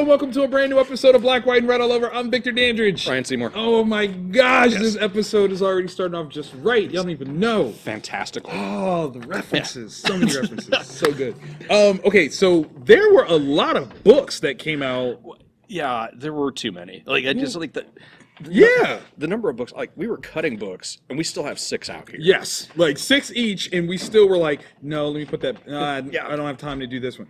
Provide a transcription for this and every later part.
and welcome to a brand new episode of Black, White, and Red All Over. I'm Victor Dandridge. Ryan Seymore. Oh my gosh, This episode is already starting off just right. Y'all don't even know. Fantastical. Oh, the references. So many references. So good. Okay, so there were a lot of books that came out. Yeah, there were too many. Like, I just like the number of books. Like, we were cutting books, and we still have 6 out here. Yes, like 6 each, and we still were like, no, let me put that. I don't have time to do this one.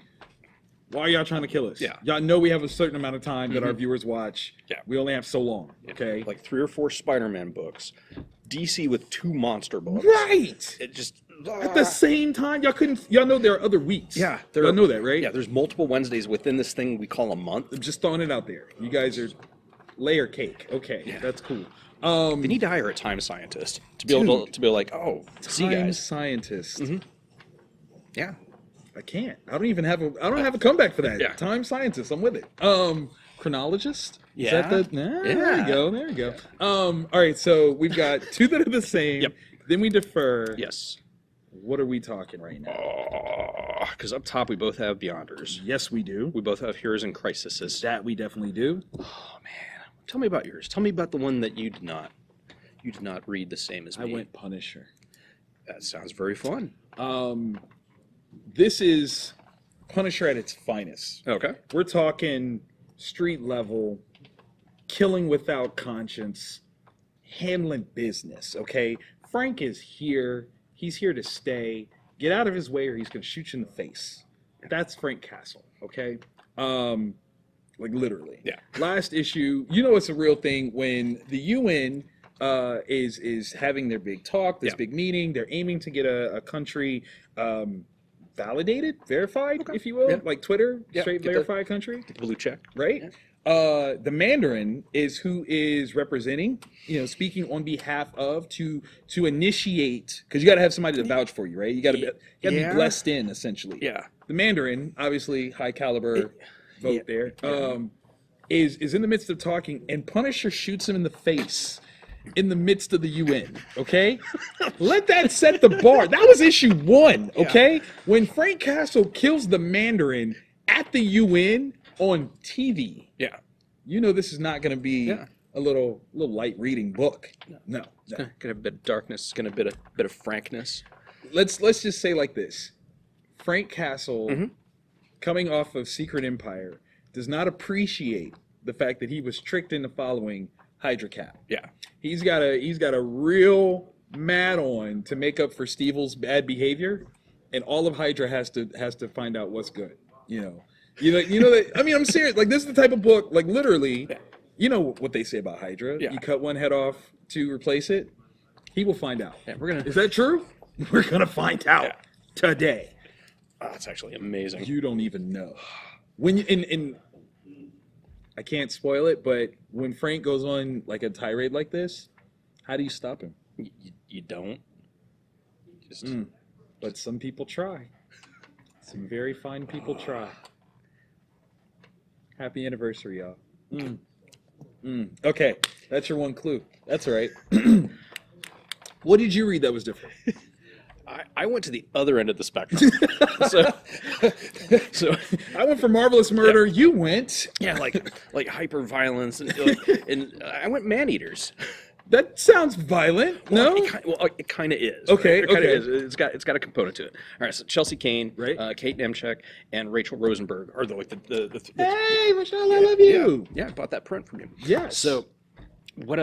Why are y'all trying to kill us? Yeah. Y'all know we have a certain amount of time that our viewers watch. Yeah. We only have so long, okay? Like 3 or 4 Spider-Man books. DC with 2 monster books. Right! It just... At the same time, y'all know there are other weeks. Yeah. Y'all know that, right? Yeah, there's multiple Wednesdays within this thing we call a month. I'm just throwing it out there. You guys are layer cake. Okay, that's cool. They need to hire a time scientist to be able to be like, oh, see Time guys. scientist. Yeah. I can't. I don't have a comeback for that. Yeah. Time scientist. I'm with it. Chronologist. Yeah. Is that There you go. All right. So we've got 2 that are the same. Yep. Then we defer. Yes. What are we talking right now? Because up top we both have Beyonders. Yes, we do. We both have Heroes and Crises. That we definitely do. Oh man, tell me about yours. Tell me about the one that you did not read the same as me. I went Punisher. That sounds very fun. This is Punisher at its finest. Okay. We're talking street level, killing without conscience, handling business, okay? Frank is here. He's here to stay. Get out of his way or he's going to shoot you in the face. That's Frank Castle, okay? Like literally. Yeah. Last issue, you know it's a real thing when the UN is having their big talk, this big meeting. They're aiming to get a country validated, verified, if you will, like Twitter, straight verified country. Get the blue check. Right? Yeah. The Mandarin is who is representing, speaking on behalf of to initiate, because you got to have somebody to vouch for you, right? You got to be blessed in, essentially. Yeah. The Mandarin, obviously high caliber vote there, is in the midst of talking, and Punisher shoots him in the face in the midst of the UN, okay? Let that set the bar. That was issue 1, okay? Yeah. When Frank Castle kills the Mandarin at the UN on TV. Yeah. You know this is not going to be a little light reading book. No. It's gonna have a bit of darkness. It's gonna have a bit of frankness. Let's just say like this. Frank Castle, coming off of Secret Empire, does not appreciate the fact that he was tricked into following Hydra Cap. Yeah. He's got a real mad on to make up for Stevel's bad behavior, and all of Hydra has to find out what's good. You know that, I mean, I'm serious. Like, this is the type of book, like, literally, you know what they say about Hydra. Yeah. You cut one head off to replace it. He will find out. Yeah, Is that true? We're gonna find out today. Oh, that's actually amazing. You don't even know. When in I can't spoil it, but when Frank goes on like a tirade like this, how do you stop him? You don't. Just. But some people try. Some very fine people try. Happy anniversary, y'all. Okay, that's your one clue. That's all right. What did you read that was different? I went to the other end of the spectrum. so I went for Marvelous Murder. Yeah. You went like hyper violence and I went Maneaters. That sounds violent. No, it kind of is. Okay, right? It is. It's got a component to it. All right, so Chelsea Kane, right? Kate Nemchek, and Rachel Rosenberg are the Hey, Michelle, I love you. Yeah, I bought that print from you. Yes. So what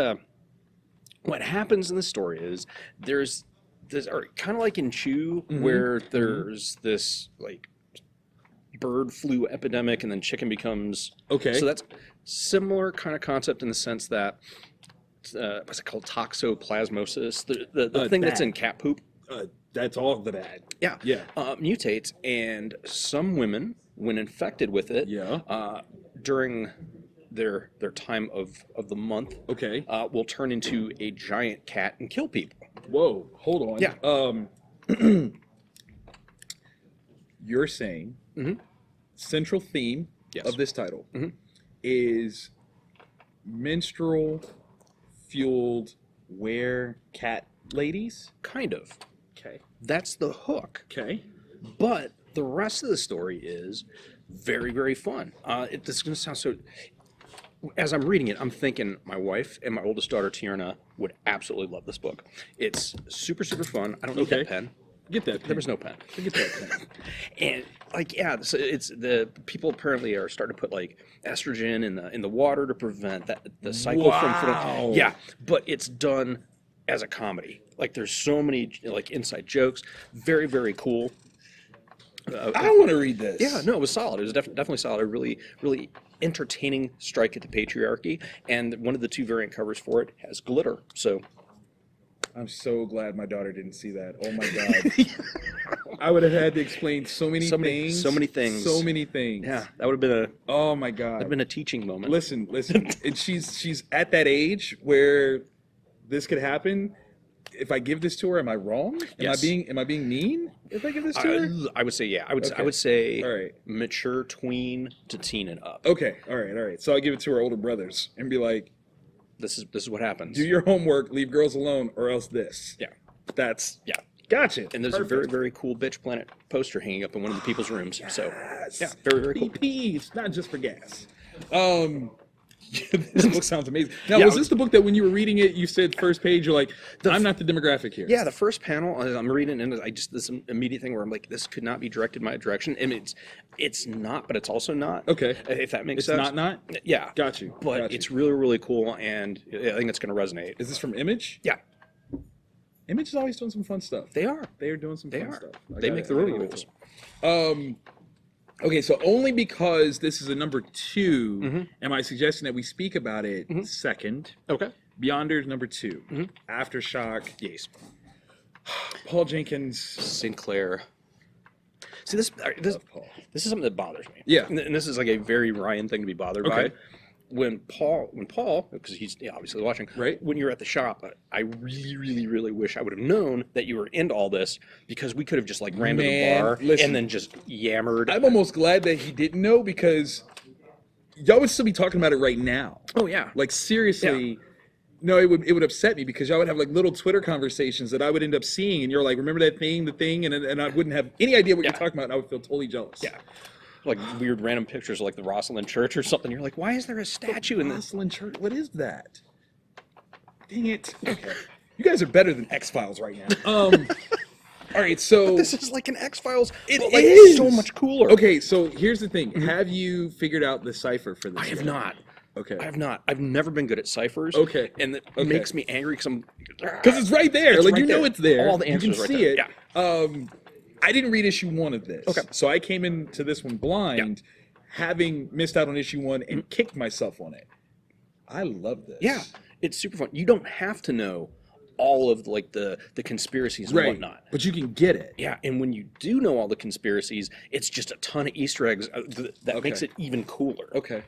happens in the story is there's kind of like in Chew, where there's this like bird flu epidemic, and then chicken becomes okay. So that's similar kind of concept in the sense that. What's it called? Toxoplasmosis, the thing that's in cat poop. That's all the bad. Yeah. Mutates, and some women, when infected with it, during their time of the month, will turn into a giant cat and kill people. Whoa, hold on. Yeah. You're saying central theme of this title is menstrual fueled cat ladies? Kind of. Okay. That's the hook. Okay. But the rest of the story is very, very fun. This is going to sound so... As I'm reading it, I'm thinking my wife and my oldest daughter, Tierna, would absolutely love this book. It's super, super fun. I don't need that pen. Get that pen. There was no pen. Get that pen. And like, yeah, so it's the people apparently are starting to put like estrogen in the water to prevent the cycle from yeah, but it's done as a comedy. Like there's so many like inside jokes. Very, very cool. I want to read this. Yeah, no, it was solid. It was definitely solid. A really, really entertaining strike at the patriarchy. And one of the 2 variant covers for it has glitter. So I'm so glad my daughter didn't see that. Oh my God. I would have had to explain so many things. So many things. So many things. Yeah, that would have been a... Oh my God. That would have been a teaching moment. Listen. And she's at that age where this could happen. If I give this to her, am I wrong? Yes. Am I being mean if I give this to her? I would say, yeah. I would say all right. Mature tween to teen and up. Okay. All right. So I give it to her older brothers and be like, this is what happens. Do your homework, leave girls alone, or else this. Yeah. That's yeah. Gotcha. And there's a very, very cool Bitch Planet poster hanging up in one of the people's rooms. Yes. So yeah, very, very cool. It's not just for gas. This book sounds amazing. Now, was this the book that when you were reading it, you said first page, you're like, I'm not the demographic here? Yeah, the first panel, I'm reading, and I just this immediate thing where I'm like, this could not be directed my direction. I mean, it's not, but it's also not. Okay. If that makes sense. It's not? Yeah. Got you. But it's really, really cool, and I think it's going to resonate. Is this from Image? Yeah. Image is always doing some fun stuff. They are. They are doing some fun stuff. They make the rules. Okay, so only because this is a number 2, am I suggesting that we speak about it second? Okay. Beyonders number 2. Aftershock. Yes. Paul Jenkins. Sinclair. See, this is something that bothers me. Yeah. And this is like a very Ryan thing to be bothered by. When Paul, because he's obviously watching, right? When you're at the shop, I really, really, really wish I would have known that you were into all this, because we could have just like ran to the bar and then just yammered. I'm almost glad that he didn't know, because y'all would still be talking about it right now. Oh yeah, like seriously. Yeah. No, it would upset me, because y'all would have like little Twitter conversations that I would end up seeing, and you're like, remember that thing, the thing, and I wouldn't have any idea what you're talking about, and I would feel totally jealous. Yeah. Like weird random pictures of like the Rosslyn Church or something. You're like, why is there a statue in this? Rosslyn Church? What is that? Dang it. Okay. You guys are better than X-Files right now. All right, so... But this is like an X-Files. It like, is! So much cooler. Okay, so here's the thing. Have you figured out the cipher for this? I have not. Okay. I have not. I've never been good at ciphers. Okay. And it makes me angry because it's right there. It's like, right you know there. it's there. All the answers you can right see there. it. Yeah. I didn't read issue 1 of this. Okay. So I came into this one blind, having missed out on issue 1 and kicked myself on it. I love this. Yeah. It's super fun. You don't have to know all of like the conspiracies and whatnot. But you can get it. Yeah, and when you do know all the conspiracies, it's just a ton of Easter eggs that makes it even cooler. Okay.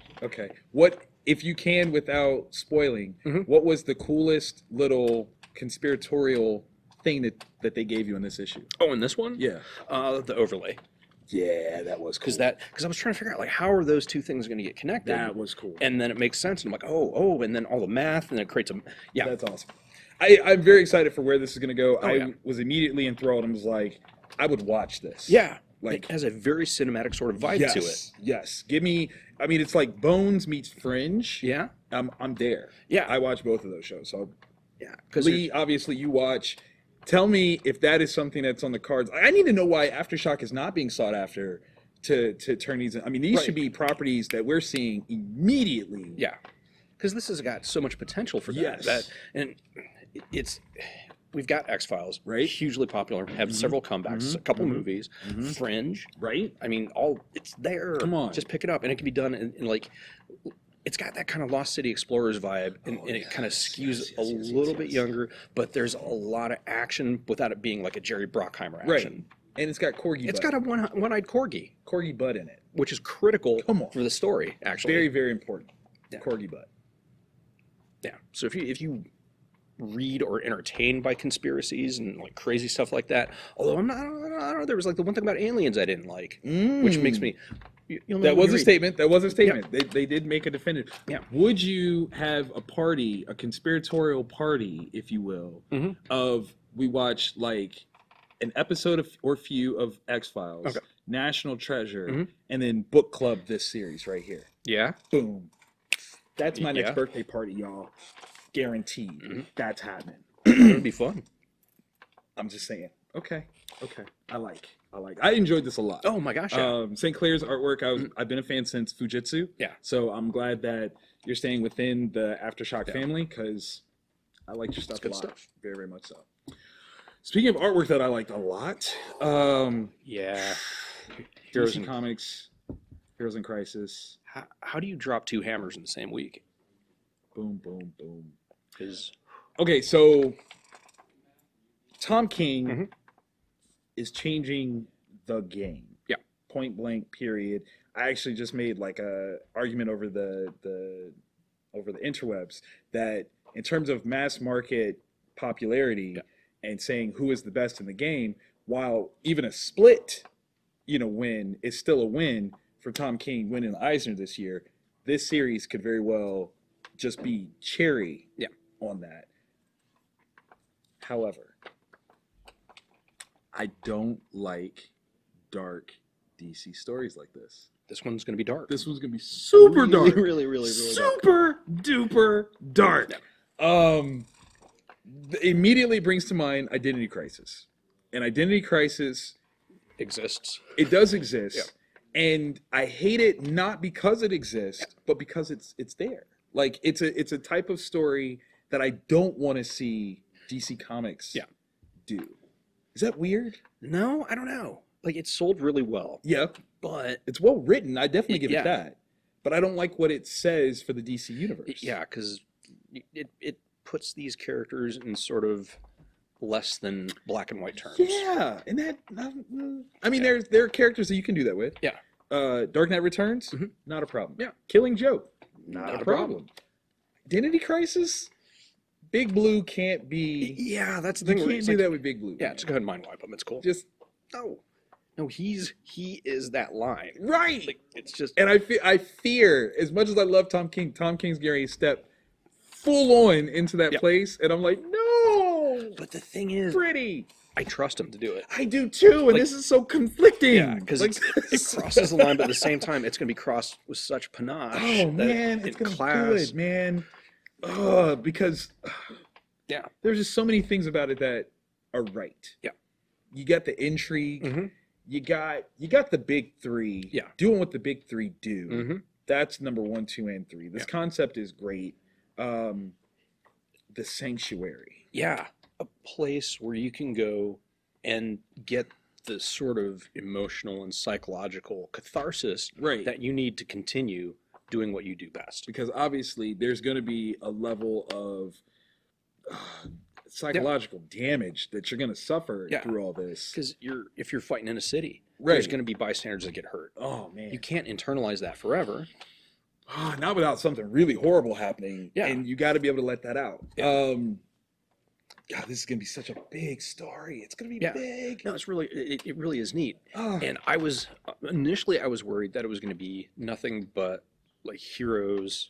What, if you can, without spoiling, what was the coolest little conspiratorial thing that they gave you in this issue? Oh, in this one? Yeah. The overlay. Yeah, that was cool. Because I was trying to figure out, like, how are those two things going to get connected? That was cool. And then it makes sense, and I'm like, oh, and then all the math, and then it creates a... Yeah. That's awesome. I'm very excited for where this is going to go. I was immediately enthralled and was like, I would watch this. Yeah. Like, it has a very cinematic sort of vibe to it. Yes. Give me... I mean, it's like Bones meets Fringe. Yeah. I'm there. Yeah. I watch both of those shows. So, yeah. Lee, obviously, you watch... Tell me if that is something that's on the cards. I need to know why Aftershock is not being sought after to turn these in. I mean, these should be properties that we're seeing immediately. Yeah. Because this has got so much potential for that. Yes. And we've got X-Files, right? Hugely popular, have several comebacks, a couple movies, Fringe, right? I mean, it's there. Come on. Just pick it up, and it can be done in like... It's got that kind of Lost City Explorers vibe, and it kind of skews a little bit younger, but there's a lot of action without it being like a Jerry Bruckheimer action. Right. And it's got Corgi It's Bud. got a one-eyed Corgi. Corgi Bud in it. Which is critical Come on. for the story, actually. Very, very important. Yeah. Corgi Bud. Yeah. So if you read or entertained by conspiracies and like crazy stuff like that, although I don't know, there was like the one thing about aliens I didn't like, which makes me... That was a statement. That was a statement. Yeah. They did make a definitive. Yeah. Would you have a party, a conspiratorial party, if you will, of we watch like an episode or few of X-Files, National Treasure, and then book club this series right here. Yeah. Boom. That's my next birthday party, y'all. Guaranteed. That's happening. It would be fun. I'm just saying. Okay. I like. I enjoyed this a lot. Oh my gosh. Yeah. St. Clair's artwork. I've been a fan since Fujitsu. Yeah. So I'm glad that you're staying within the AfterShock family, because I like your stuff a lot. Stuff. Very, very much so. Speaking of artwork that I liked a lot, yeah, DC Comics, Heroes in Crisis. How do you drop 2 hammers in the same week? Boom, boom, boom. Okay, so Tom King is changing the game. Yeah. Point blank, period. I actually just made like a argument over the interwebs that in terms of mass market popularity and saying who is the best in the game, while even a split, win is still a win for Tom King winning Eisner this year, this series could very well just be cherry on that. However, I don't like dark DC stories like this. This one's going to be dark. This one's going to be super dark. Really super duper dark. Yeah. Immediately brings to mind Identity Crisis. And Identity Crisis exists. It does exist. Yeah. And I hate it not because it exists, but because it's there. Like it's a type of story that I don't want to see DC Comics do. Is that weird? No, I don't know. Like, it's sold really well. Yeah. But it's well written. I definitely give it that. But I don't like what it says for the DC universe. Yeah, because it puts these characters in sort of less than black and white terms. Yeah. And that, I mean, there are characters that you can do that with. Yeah. Dark Knight Returns, not a problem. Yeah. Killing Joke, not a problem. Identity Crisis, Big Blue can't be. Yeah, that's the thing. You can't do that with Big Blue. Yeah, just go ahead and mind wipe him. It's cool. Just no, he is that line. Right. Like, it's just. And I fear, as much as I love Tom King's getting ready to step full on into that place, and I'm like, no. But the thing is, pretty. I trust him to do it. I do too, and this is so conflicting. Yeah, because it crosses the line, but at the same time, it's going to be crossed with such panache. Oh man, it's going to be good, man. Because there's just so many things about it that are right. Yeah, you got the intrigue. You got the big three. Yeah, doing what the big three do. That's number 1, 2, and 3. This concept is great. The Sanctuary. Yeah, a place where you can go and get the sort of emotional and psychological catharsis that you need to continue doing what you do best. Because obviously there's going to be a level of psychological damage that you're going to suffer through all this. Because if you're fighting in a city, there's going to be bystanders that get hurt. Oh man, you can't internalize that forever. Not without something really horrible happening. Yeah, and you got to be able to let that out. Yeah. God, this is gonna be such a big story. It's gonna be big. No, it's really it really is neat. And I was initially worried that it was gonna be nothing but like heroes,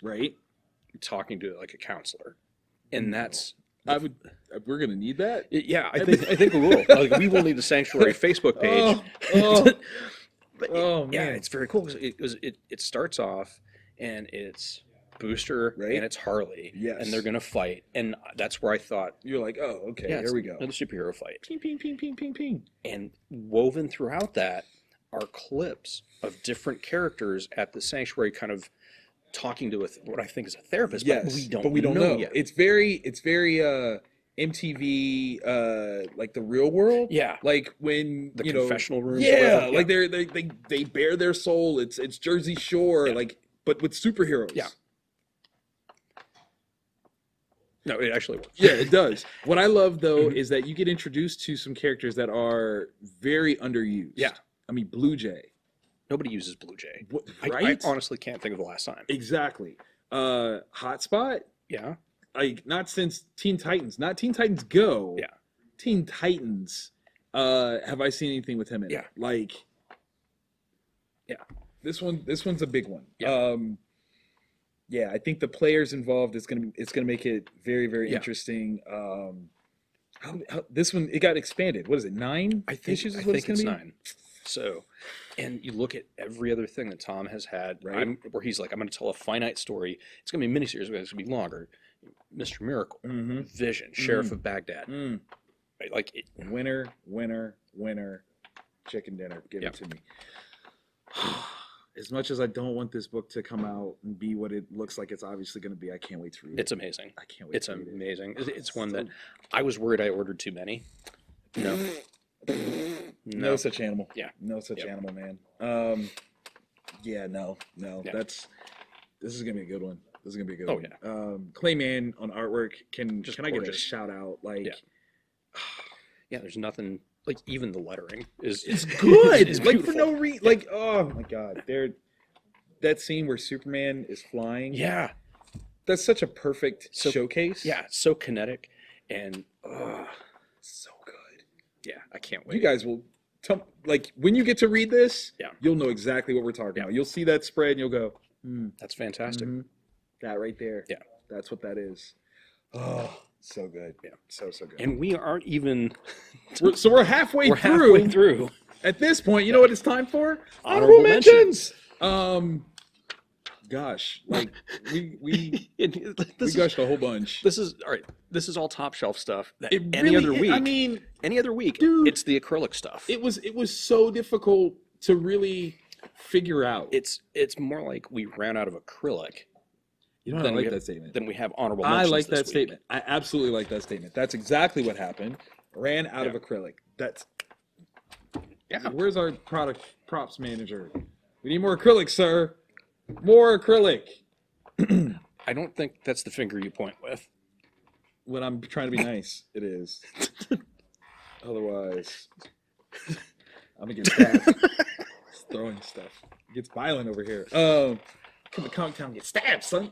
talking to like a counselor, and that's we're gonna need that. I think we will. Like, we will need the Sanctuary Facebook page. But man, it's very cool because it starts off and it's Booster and it's Harley, and they're gonna fight, and that's where I thought you're like, oh, okay, here we go, another superhero fight. Ping, ping, ping, ping, ping, ping. And woven throughout that are clips of different characters at the Sanctuary, kind of talking to what I think is a therapist, but we don't know yet. It's very MTV, like the Real World. Yeah, like when the confessional room. Yeah, like they bare their soul. It's Jersey Shore, like, but with superheroes. Yeah. No, it actually works. Yeah, it does. What I love, though, is that you get introduced to some characters that are very underused. Yeah. I mean, Blue Jay. Nobody uses Blue Jay. Right? I honestly can't think of the last time. Exactly. Hotspot? Yeah. Like, not since Teen Titans. Not Teen Titans Go. Yeah. Teen Titans. Have I seen anything with him in it? Like, this one's a big one. Yeah. Yeah, I think the players involved it's gonna make it very, very interesting. How this one, it got expanded. What is it, 9 issues? I think it's 9. So, And you look at every other thing that Tom has had, where he's like, I'm going to tell a finite story. It's going to be a miniseries, but it's going to be longer. Mr. Miracle, Vision, Sheriff of Baghdad. Right? Like winner, chicken dinner. Give it to me. As much as I don't want this book to come out and be what it looks like it's obviously going to be, I can't wait to read it. It's amazing. I can't wait it's to read amazing. It's one that I was worried I ordered too many. No. No such animal. Yeah. No such animal, man. Yeah, no. Yeah. This is going to be a good one. This is going to be a good one. Yeah. Clayman on artwork. Can I get a gorgeous. shout out? Like, yeah, there's nothing. Like even the lettering is good. is like for beautiful. no reason. Like, oh my god, that scene where Superman is flying. Yeah, that's such a perfect showcase. Yeah, so kinetic and so good. Yeah, I can't wait. You guys will like when you get to read this. Yeah, you'll know exactly what we're talking about. You'll see that spread and you'll go, that's fantastic. That right there. Yeah, that's what that is. Oh. So good. Yeah. So good. And we aren't even... we're halfway through. At this point, you know what it's time for? Honorable mentions! Gosh. Like, we gushed a whole bunch. This is... All right. This is all top shelf stuff. That Any other week, dude, it's the acrylic stuff. It was so difficult to really figure out. It's more like we ran out of acrylic. You know, I like that statement. Then we have honorable mentions. I like that week. statement. I absolutely like that statement. That's exactly what happened. Ran out of acrylic. That's Where's our props manager? We need more acrylic, sir. More acrylic. I don't think that's the finger you point with. When I'm trying to be nice, it is. Otherwise, I'm gonna get stabbed. Throwing stuff. It gets violent over here. Come to Comic Town, get stabbed, son.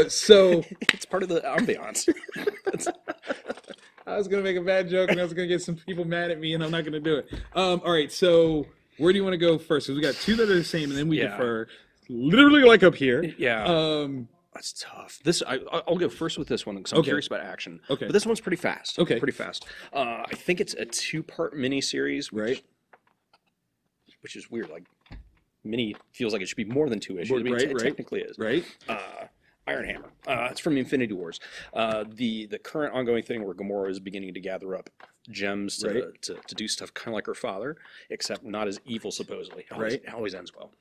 So it's part of the ambiance. I was gonna make a bad joke, and I was gonna get some people mad at me, and I'm not gonna do it. All right. So where do you want to go first? Because we got two that are the same, and then we defer. Literally, like up here. Yeah. That's tough. I'll go first with this one because I'm curious about action. Okay. But this one's pretty fast. Okay. Pretty fast. I think it's a 2-part miniseries. Which is weird. Like. Mini feels like it should be more than 2 issues. I mean, it technically is. Right. Iron Hammer. It's from Infinity Wars. The current ongoing thing where Gamora is beginning to gather up gems to do stuff kind of like her father, except not as evil supposedly. It always ends well.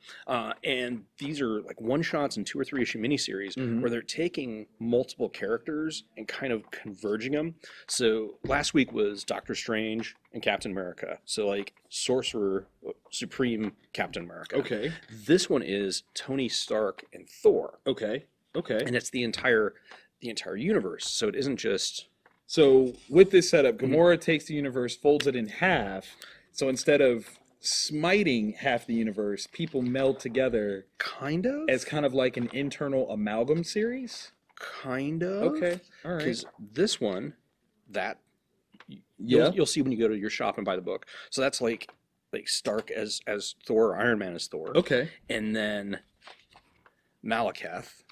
And these are like one-shots and 2 or 3 issue miniseries where they're taking multiple characters and kind of converging them. So last week was Doctor Strange and Captain America. So like Sorcerer Supreme Captain America. Okay. This one is Tony Stark and Thor. Okay. And it's the entire universe. So it isn't just... So with this setup, Gamora takes the universe, folds it in half. So instead of smiting half the universe, people meld together. Kind of? As kind of like an internal amalgam series? Kind of. Okay. All right. Because this one, you'll see when you go to your shop and buy the book. So that's like Stark as Thor, or Iron Man as Thor. Okay. And then Malekith.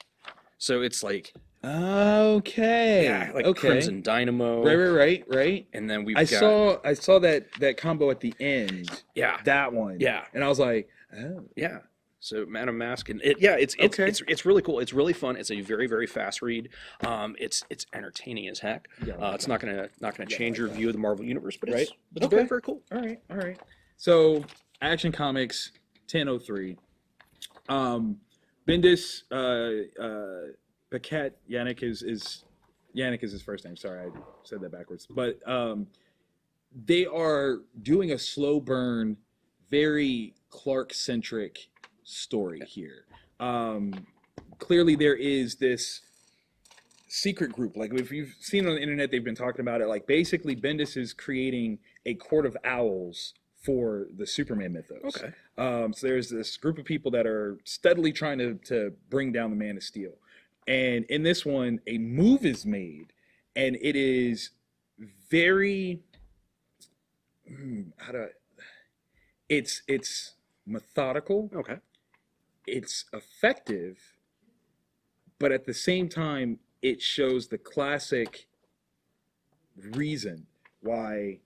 So it's like... Okay. Yeah, like Crimson Dynamo. Right. And then I saw that combo at the end. Yeah. That one. Yeah. And I was like, oh. Yeah. So Madam Mask and it's really cool. It's really fun. It's a very, very fast read. It's entertaining as heck. It's not gonna change your view of the Marvel universe, but it's very, very cool. All right. So Action Comics 1003. Bendis Paquette, Yannick is his first name. Sorry, I said that backwards. But they are doing a slow burn, very Clark-centric story here. Clearly, there is this secret group. Like if you've seen on the internet, they've been talking about it. Like basically, Bendis is creating a court of owls for the Superman mythos. Okay. So there's this group of people that are steadily trying to bring down the Man of Steel. And in this one, a move is made, and it is very it's methodical. Okay. It's effective, but at the same time, it shows the classic reason why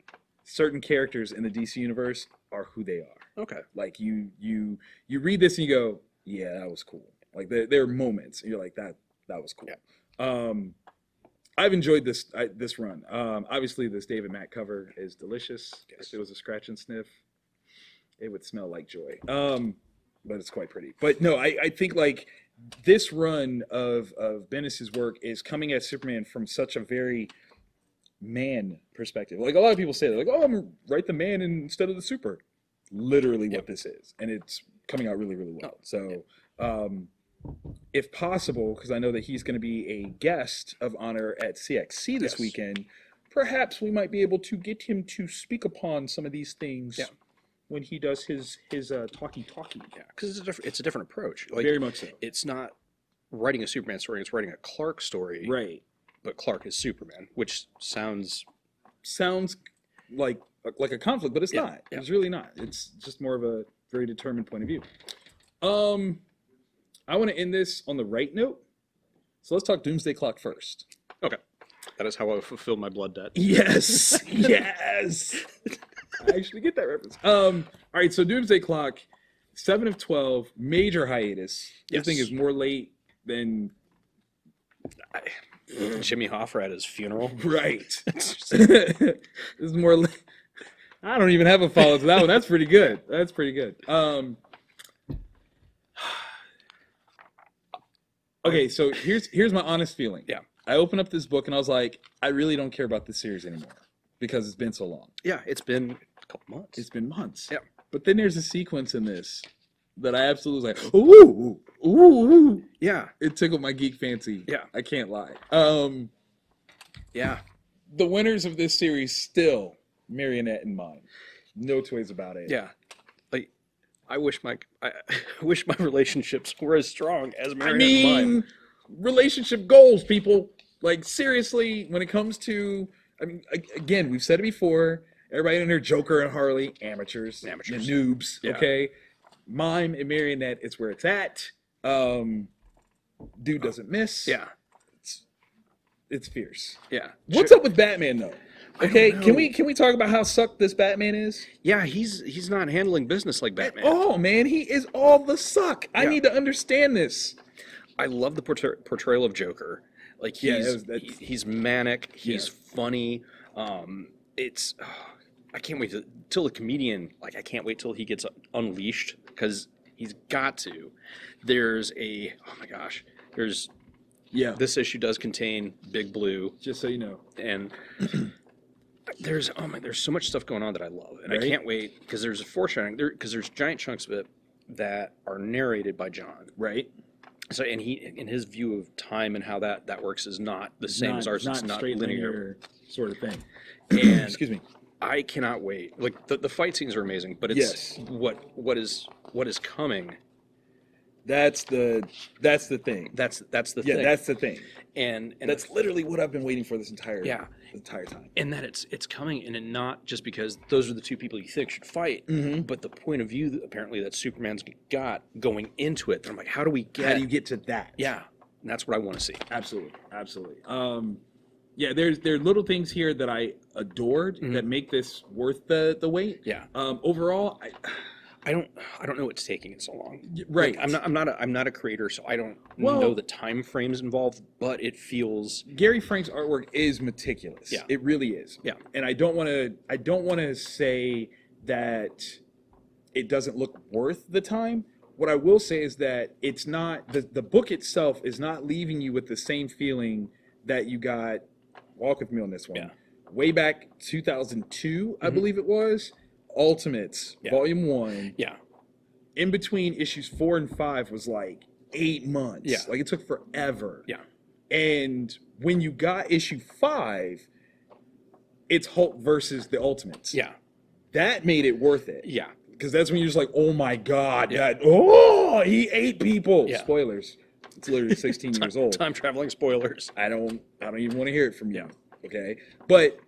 certain characters in the DC universe are who they are. Okay. Like you read this and you go, yeah, that was cool. Like there are moments and you're like, that was cool. Yeah. I've enjoyed this run. Obviously, this David Mack cover is delicious. Yes. If it was a scratch and sniff, it would smell like joy. But it's quite pretty. But no, I think like this run of Bendis's work is coming at Superman from such a very man perspective. Like a lot of people say, they're like, oh, I'm gonna write the man instead of the super. Literally what this is, and it's coming out really, really well. So, if possible, because I know that he's going to be a guest of honor at CXC this weekend, perhaps we might be able to get him to speak upon some of these things when he does his talkie. Yeah, because it's a different approach. Like, very much so. It's not writing a Superman story; it's writing a Clark story. Right. But Clark is Superman, which sounds like a conflict, but it's not. Yeah. It's really not. It's just more of a very determined point of view. I want to end this on the right note. So let's talk Doomsday Clock first. Okay. That is how I fulfill my blood debt. Yes. Yes. I actually get that reference. All right, so Doomsday Clock, 7 of 12, major hiatus. This thing is more late than Jimmy Hoffa at his funeral. Right. This is more late. I don't even have a follow to that one. That's pretty good. That's pretty good. Okay, so here's my honest feeling. Yeah. I opened up this book and I was like, I really don't care about this series anymore because it's been so long. Yeah, it's been a couple months. It's been months. Yeah. But then there's a sequence in this that I absolutely was like, ooh. Yeah. It tickled my geek fancy. Yeah. I can't lie. Yeah. The winners of this series still Marionette and mine. No two ways about it. Yeah. Like, I wish my relationships were as strong as Marionette and mine. Relationship goals, people. Like, seriously, when it comes to, again, we've said it before, everybody in there, Joker and Harley, amateurs. The noobs, yeah. Okay? Mime and Marionette is where it's at. Dude doesn't miss. Yeah. It's fierce. Yeah. What's up with Batman, though? Okay, can we talk about how sucked this Batman is? Yeah, he's not handling business like Batman. Oh, man, he is all the suck. I need to understand this. I love the portrayal of Joker. Like he's manic. He's funny. I can't wait till the comedian. Like I can't wait till he gets unleashed because he's got to. There's this issue does contain Big Blue. Just so you know, and there's so much stuff going on that I love, and I can't wait because there's a foreshadowing because there's giant chunks of it that are narrated by John. Right. So, and in his view of time and how that works is not the same as ours. It's not straight linear sort of thing. And excuse me, I cannot wait. Like the fight scenes are amazing, but it's what is coming. That's the thing. That's the thing. Yeah, that's the thing. And that's literally what I've been waiting for this entire time. And that it's coming, and not just because those are the two people you think should fight, but the point of view that apparently that Superman's got going into it. I'm like, how do you get to that? Yeah, and that's what I want to see. Absolutely. Yeah, there are little things here that I adored that make this worth the wait. Yeah. Overall, I don't know what's taking it so long. Right. Like, I'm not a creator, so I don't know the time frames involved, but it feels Gary Frank's artwork is meticulous. Yeah. It really is. Yeah. And I don't want to say that it doesn't look worth the time. What I will say is that it's not the book itself is not leaving you with the same feeling that you got. Walk with me on this one. Yeah. Way back 2002, I believe it was. Ultimates, Volume 1. Yeah. In between issues 4 and 5 was like 8 months. Yeah. Like it took forever. Yeah. And when you got issue 5, it's Hulk versus the Ultimates. Yeah. That made it worth it. Yeah. Because that's when you're just like, oh my God, Yeah. he ate people. Yeah. Spoilers. It's literally 16 years old. Time traveling spoilers. I don't even want to hear it from you. Okay. But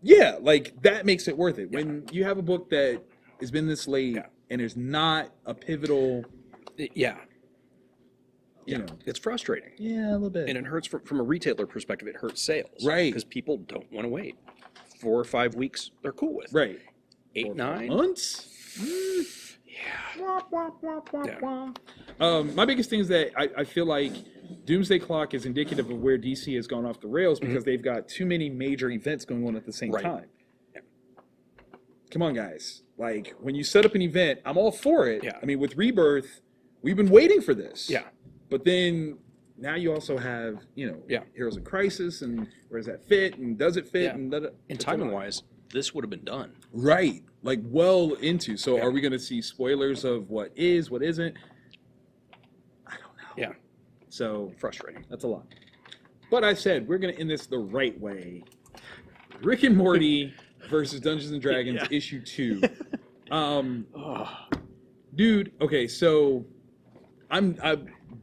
yeah, like that makes it worth it. When you have a book that has been this late and there's not a pivotal you know, it's frustrating. Yeah, a little bit. And it hurts from a retailer perspective, it hurts sales. Right. Because people don't want to wait. 4 or 5 weeks, they're cool with. Right. 8, 9 months? My biggest thing is that I feel like Doomsday Clock is indicative of where DC has gone off the rails because they've got too many major events going on at the same time. Come on, guys. Like, when you set up an event, I'm all for it. I mean, with Rebirth, we've been waiting for this. But then now you also have, Heroes in Crisis, and where does that fit, and does it fit? And timing-wise, this would have been done. Right. Like, well into. So are we going to see spoilers of what is, what isn't? I don't know. Yeah. So frustrating. That's a lot. But I said, we're going to end this the right way. Rick and Morty versus Dungeons and Dragons issue 2. Dude, okay, so I'm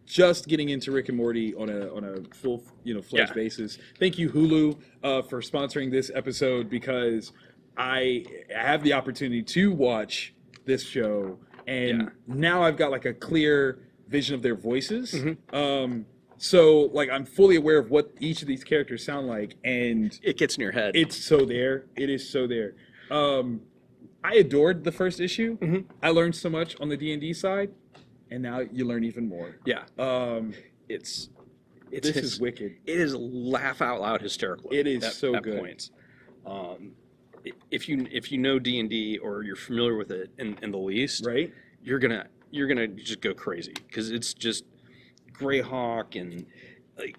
just getting into Rick and Morty on a full fledged basis. Thank you, Hulu, for sponsoring this episode because I have the opportunity to watch this show, and now I've got like a clear vision of their voices. So like I'm fully aware of what each of these characters sound like, and it gets in your head. It's so there. It is so there. I adored the first issue. I learned so much on the D&D side, and now you learn even more. This is wicked. It is laugh out loud hysterical. It is at so good. Points. If you know D&D or you're familiar with it in the least, right? You're gonna just go crazy because it's just Greyhawk and like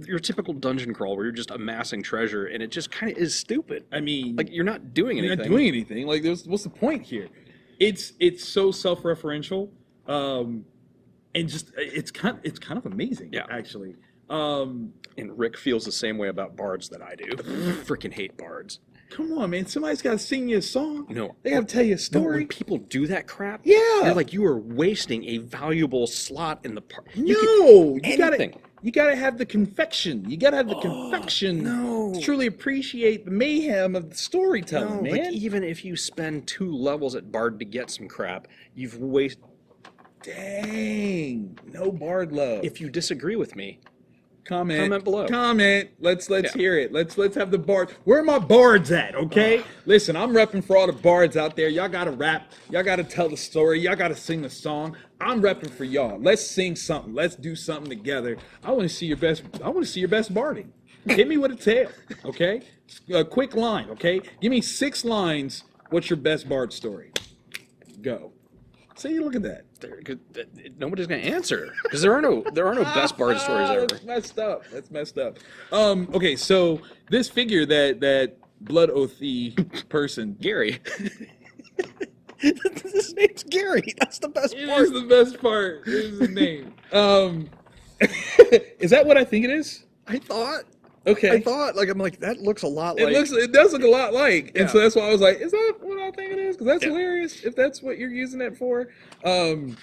your typical dungeon crawl where you're just amassing treasure, and it just kind of is stupid. I mean, like you're not doing anything. You're not doing anything. Like, what's the point here? It's so self-referential, and just it's kind of amazing. Actually. And Rick feels the same way about bards that I do. Freaking hate bards. Come on, man. Somebody's got to sing you a song. No. They got to tell you a story. When people do that crap, they're like, you are wasting a valuable slot in the part. You gotta have the confection. You gotta have the confection to truly appreciate the mayhem of the storytelling, man. Like, even if you spend 2 levels at bard to get some crap, you've wasted. Dang. No bard love. If you disagree with me, comment below. Comment. Let's hear it. Let's have the bard. Where are my bards at? Okay. Listen, I'm repping for all the bards out there. Y'all gotta rap. Y'all gotta tell the story. Y'all gotta sing the song. I'm repping for y'all. Let's sing something. Let's do something together. I want to see your best. I want to see your best barding. Hit me with a tale. Okay. A quick line. Okay. Give me 6 lines. What's your best bard story? Go. See, look at that. Nobody's gonna answer because there are no best bard stories ever. That's messed up. Okay, so this figure that blood oathy person, Gary. His name's Gary. That's the best part. It is the best part. It is his name. Is that what I think it is? I thought. Okay. I thought, like, I'm like, that looks a lot like... It does look a lot like. And so that's why I was like, is that what I think it is? Because that's hilarious if that's what you're using it for. This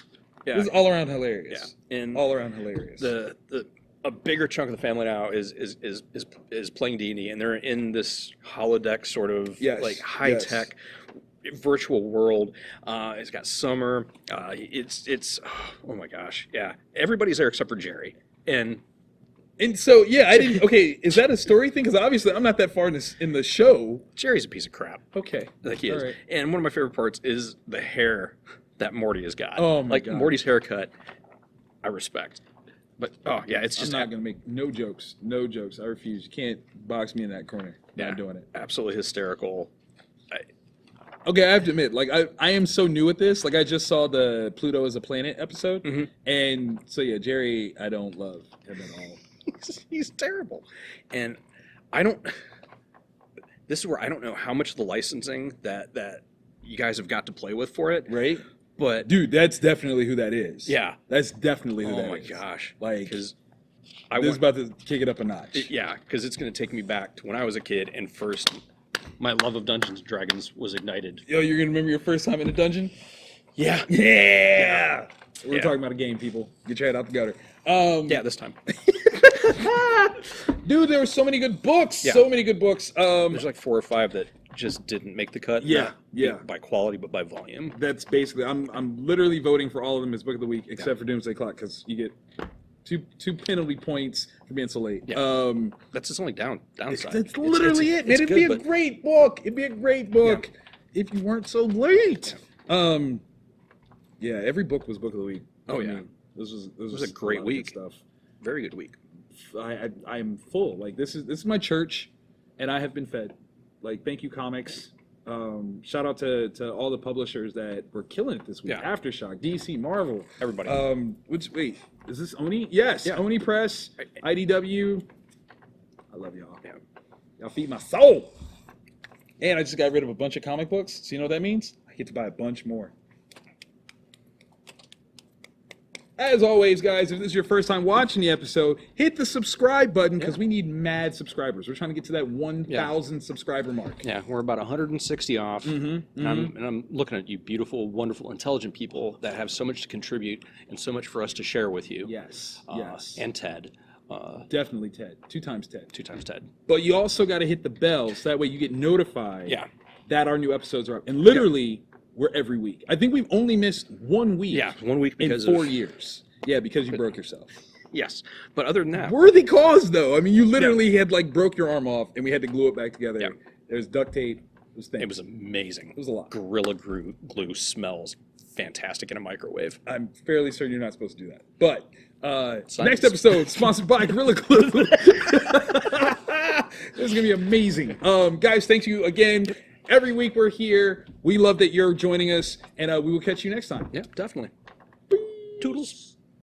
is all around hilarious. Yeah. And all around hilarious. A bigger chunk of the family now is playing D&D, and they're in this holodeck sort of like high-tech virtual world. It's got Summer. It's oh my gosh. Yeah. Everybody's there except for Jerry. And so, I didn't... Okay, is that a story thing? Because obviously I'm not that far in the show. Jerry's a piece of crap. Okay. Like he is. Right. And one of my favorite parts is the hair that Morty has got. Oh, my God. Morty's haircut, I respect. But, it's just... I'm not going to make no jokes. No jokes. I refuse. You can't box me in that corner. Not doing it. Absolutely hysterical. Okay, I have to admit, like, I am so new at this. Like, I just saw the Pluto as a Planet episode. And so, Jerry, I don't love him at all. He's terrible. And this is where I don't know how much of the licensing that you guys have got to play with for it. Right. But dude, that's definitely who that is. Yeah. That's definitely who that is. Oh my gosh. Like, because this is about to kick it up a notch. Because it's going to take me back to when I was a kid and first my love of Dungeons and Dragons was ignited. Yo, you're going to remember your first time in a dungeon? Yeah. We're talking about a game, people. Get your head out the gutter. This time. Dude, there were so many good books. So many good books. There's like 4 or 5 that just didn't make the cut. Not by quality, but by volume. That's basically. I'm literally voting for all of them as book of the week, except for Doomsday Clock, because you get two penalty points for being so late. That's its only downside. That's literally it, man. It'd be a great book. It'd be a great book if you weren't so late. Yeah, every book was book of the week. Oh, yeah. This was a great week. Stuff. Very good week. I'm full. Like this is my church, and I have been fed. Like, thank you, comics. Shout out to all the publishers that were killing it this week. Yeah. AfterShock, DC, Marvel, everybody. Wait, is this Oni? Yes, yeah. Oni Press, IDW. I love y'all. Yeah. Y'all feed my soul. And I just got rid of a bunch of comic books. So you know what that means? I get to buy a bunch more. As always, guys, if this is your first time watching the episode, hit the subscribe button because we need mad subscribers. We're trying to get to that 1,000 subscriber mark. Yeah, we're about 160 off. And I'm looking at you beautiful, wonderful, intelligent people that have so much to contribute and so much for us to share with you. Yes, And Ted. Definitely Ted. 2 times Ted. 2 times Ted. But you also got to hit the bell so that way you get notified that our new episodes are up. And literally... we're every week. I think we've only missed 1 week. Yeah, 1 week because in 4 years. Yeah, because you broke yourself. Yes, but other than that, worthy cause though. I mean, you literally had like broke your arm off, and we had to glue it back together. Yeah. There's duct tape. It was amazing. It was a lot. Gorilla glue smells fantastic in a microwave. I'm fairly certain you're not supposed to do that. But next episode sponsored by Gorilla Glue. This is gonna be amazing. Guys, thank you again. Every week we're here. We love that you're joining us, and we will catch you next time. Yeah, definitely. Toodles.